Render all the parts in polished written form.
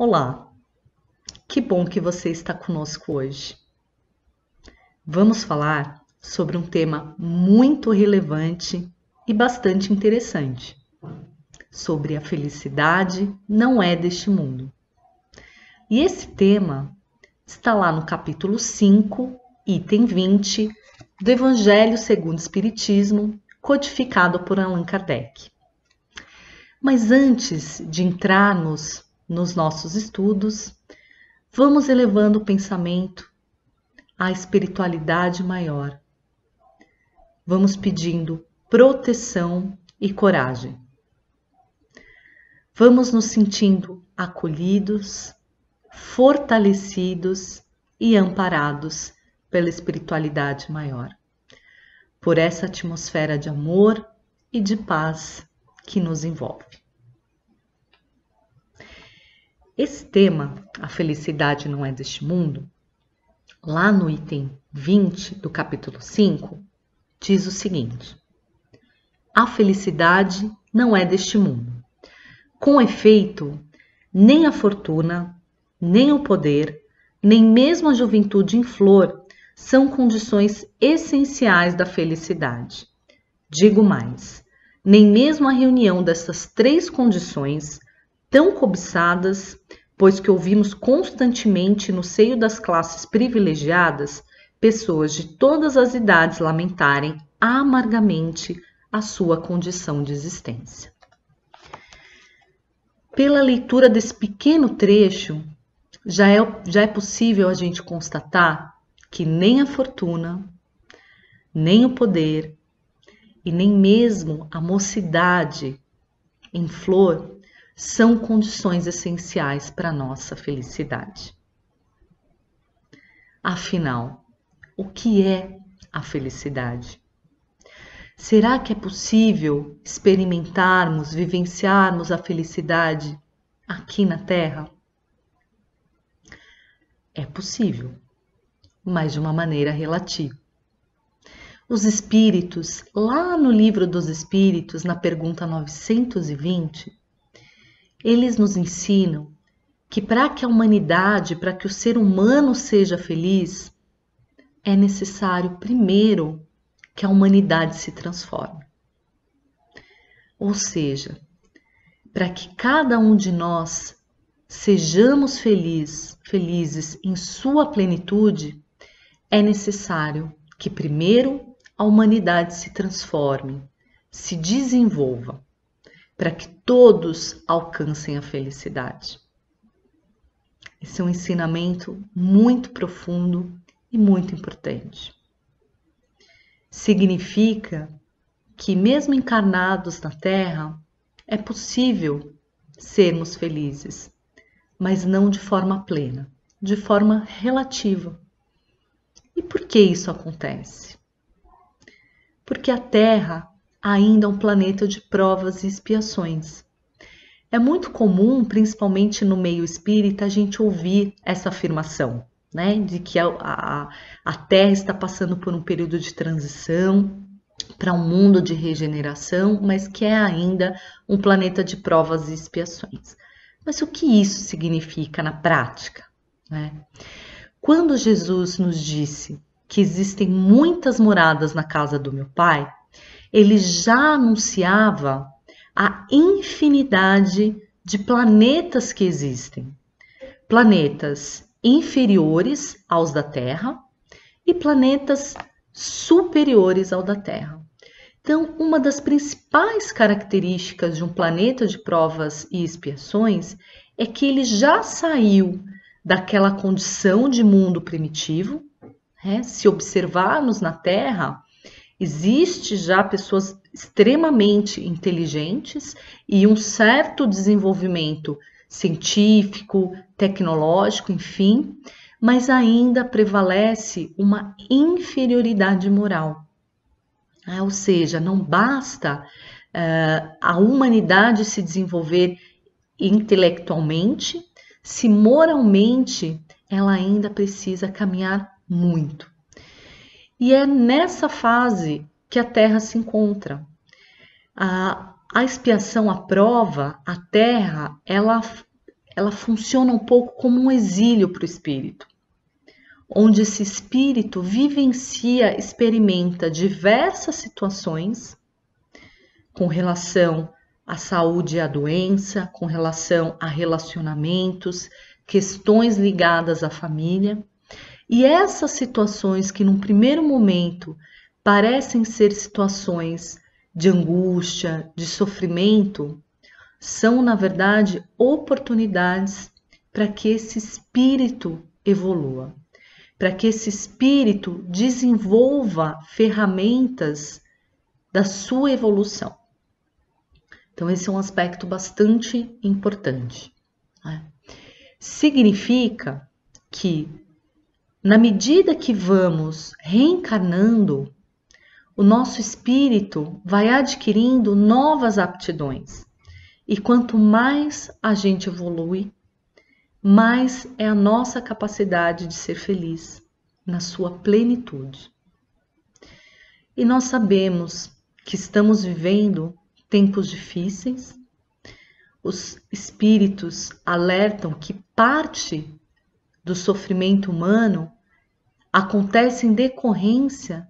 Olá, que bom que você está conosco hoje. Vamos falar sobre um tema muito relevante e bastante interessante, sobre a felicidade não é deste mundo. E esse tema está lá no capítulo 5, item 20, do Evangelho segundo o Espiritismo, codificado por Allan Kardec. Mas antes de entrarmos nos nossos estudos, vamos elevando o pensamento à espiritualidade maior. Vamos pedindo proteção e coragem. Vamos nos sentindo acolhidos, fortalecidos e amparados pela espiritualidade maior, por essa atmosfera de amor e de paz que nos envolve. Esse tema, a felicidade não é deste mundo, lá no item 20 do capítulo 5, diz o seguinte: a felicidade não é deste mundo. Com efeito, nem a fortuna, nem o poder, nem mesmo a juventude em flor são condições essenciais da felicidade. Digo mais, nem mesmo a reunião dessas três condições tão cobiçadas, pois que ouvimos constantemente no seio das classes privilegiadas pessoas de todas as idades lamentarem amargamente a sua condição de existência. Pela leitura desse pequeno trecho, já é possível a gente constatar que nem a fortuna, nem o poder e nem mesmo a mocidade em flor são condições essenciais para a nossa felicidade. Afinal, o que é a felicidade? Será que é possível experimentarmos, vivenciarmos a felicidade aqui na Terra? É possível, mas de uma maneira relativa. Os espíritos, lá no Livro dos Espíritos, na pergunta 920, eles nos ensinam que para que a humanidade, para que o ser humano seja feliz, é necessário primeiro que a humanidade se transforme. Ou seja, para que cada um de nós sejamos felizes em sua plenitude, é necessário que primeiro a humanidade se transforme, se desenvolva, para que todos alcancem a felicidade. Esse é um ensinamento muito profundo e muito importante. Significa que, mesmo encarnados na Terra, é possível sermos felizes, mas não de forma plena, de forma relativa. E por que isso acontece? Porque a Terra ainda é um planeta de provas e expiações. É muito comum, principalmente no meio espírita, a gente ouvir essa afirmação, né? De que a Terra está passando por um período de transição para um mundo de regeneração, mas que é ainda um planeta de provas e expiações. Mas o que isso significa na prática, né? Quando Jesus nos disse que existem muitas moradas na casa do meu Pai, ele já anunciava a infinidade de planetas que existem. Planetas inferiores aos da Terra e planetas superiores ao da Terra. Então, uma das principais características de um planeta de provas e expiações é que ele já saiu daquela condição de mundo primitivo. Se observarmos na Terra, existe já pessoas extremamente inteligentes e um certo desenvolvimento científico, tecnológico, enfim, mas ainda prevalece uma inferioridade moral. Ou seja, não basta a humanidade se desenvolver intelectualmente, se moralmente ela ainda precisa caminhar muito. E é nessa fase que a Terra se encontra. A expiação, a prova, a Terra, ela ela funciona um pouco como um exílio para o espírito, onde esse espírito vivencia, experimenta diversas situações com relação à saúde e à doença, com relação a relacionamentos, questões ligadas à família. E essas situações que num primeiro momento parecem ser situações de angústia, de sofrimento, são, na verdade, oportunidades para que esse espírito evolua, para que esse espírito desenvolva ferramentas da sua evolução. Então, esse é um aspecto bastante importante, né? Significa que, na medida que vamos reencarnando, o nosso espírito vai adquirindo novas aptidões. E quanto mais a gente evolui, mais é a nossa capacidade de ser feliz na sua plenitude. E nós sabemos que estamos vivendo tempos difíceis. Os espíritos alertam que parte do sofrimento humano acontece em decorrência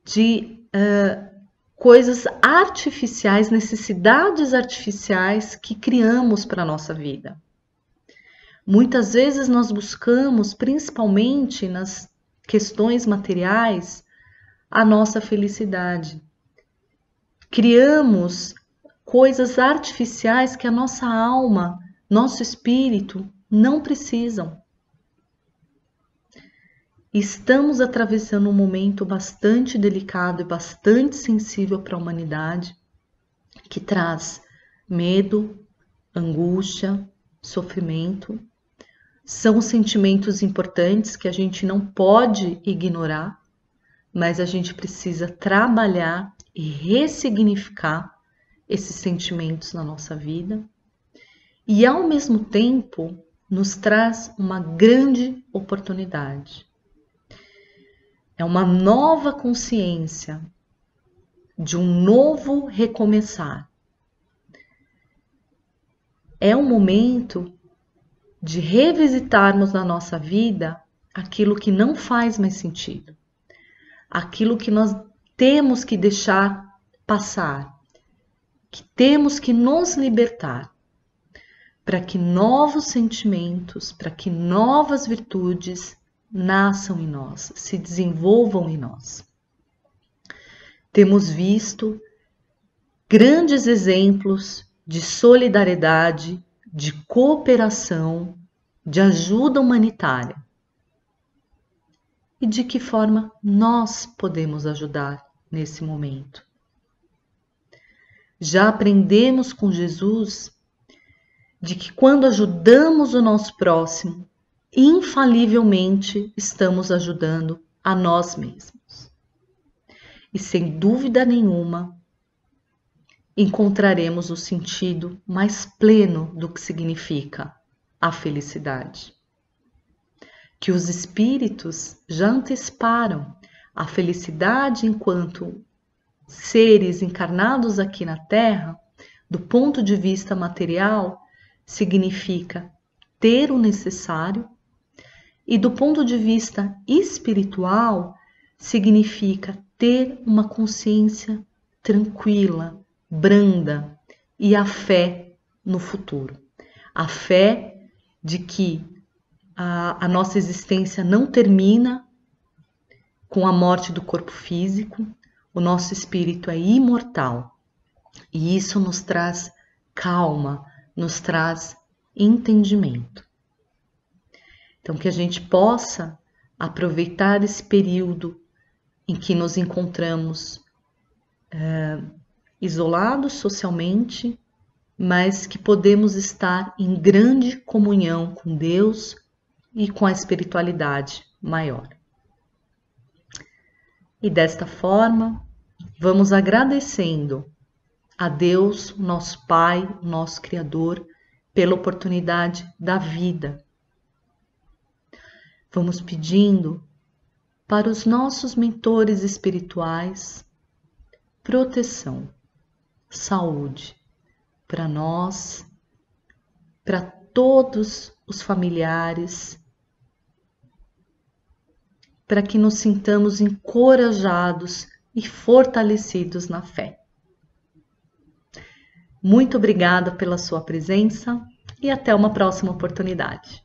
de coisas artificiais, necessidades artificiais que criamos para a nossa vida. Muitas vezes nós buscamos, principalmente nas questões materiais, a nossa felicidade. Criamos coisas artificiais que a nossa alma, nosso espírito não precisam. Estamos atravessando um momento bastante delicado e bastante sensível para a humanidade, que traz medo, angústia, sofrimento. São sentimentos importantes que a gente não pode ignorar, mas a gente precisa trabalhar e ressignificar esses sentimentos na nossa vida. E ao mesmo tempo nos traz uma grande oportunidade. É uma nova consciência de um novo recomeçar. É um momento de revisitarmos na nossa vida aquilo que não faz mais sentido, aquilo que nós temos que deixar passar, que temos que nos libertar, para que novos sentimentos, para que novas virtudes nasçam em nós, se desenvolvam em nós. Temos visto grandes exemplos de solidariedade, de cooperação, de ajuda humanitária. E de que forma nós podemos ajudar nesse momento? Já aprendemos com Jesus de que quando ajudamos o nosso próximo, infalivelmente estamos ajudando a nós mesmos. E sem dúvida nenhuma, encontraremos o sentido mais pleno do que significa a felicidade. Que os espíritos já anteciparam a felicidade enquanto seres encarnados aqui na Terra, do ponto de vista material, significa ter o necessário, e do ponto de vista espiritual, significa ter uma consciência tranquila, branda e a fé no futuro. A fé de que a nossa existência não termina com a morte do corpo físico, o nosso espírito é imortal. E isso nos traz calma, nos traz entendimento. Então, que a gente possa aproveitar esse período em que nos encontramos isolados socialmente, mas que podemos estar em grande comunhão com Deus e com a espiritualidade maior. E desta forma, vamos agradecendo a Deus, nosso Pai, nosso Criador, pela oportunidade da vida. Vamos pedindo para os nossos mentores espirituais proteção, saúde, para nós, para todos os familiares, para que nos sintamos encorajados e fortalecidos na fé. Muito obrigada pela sua presença e até uma próxima oportunidade.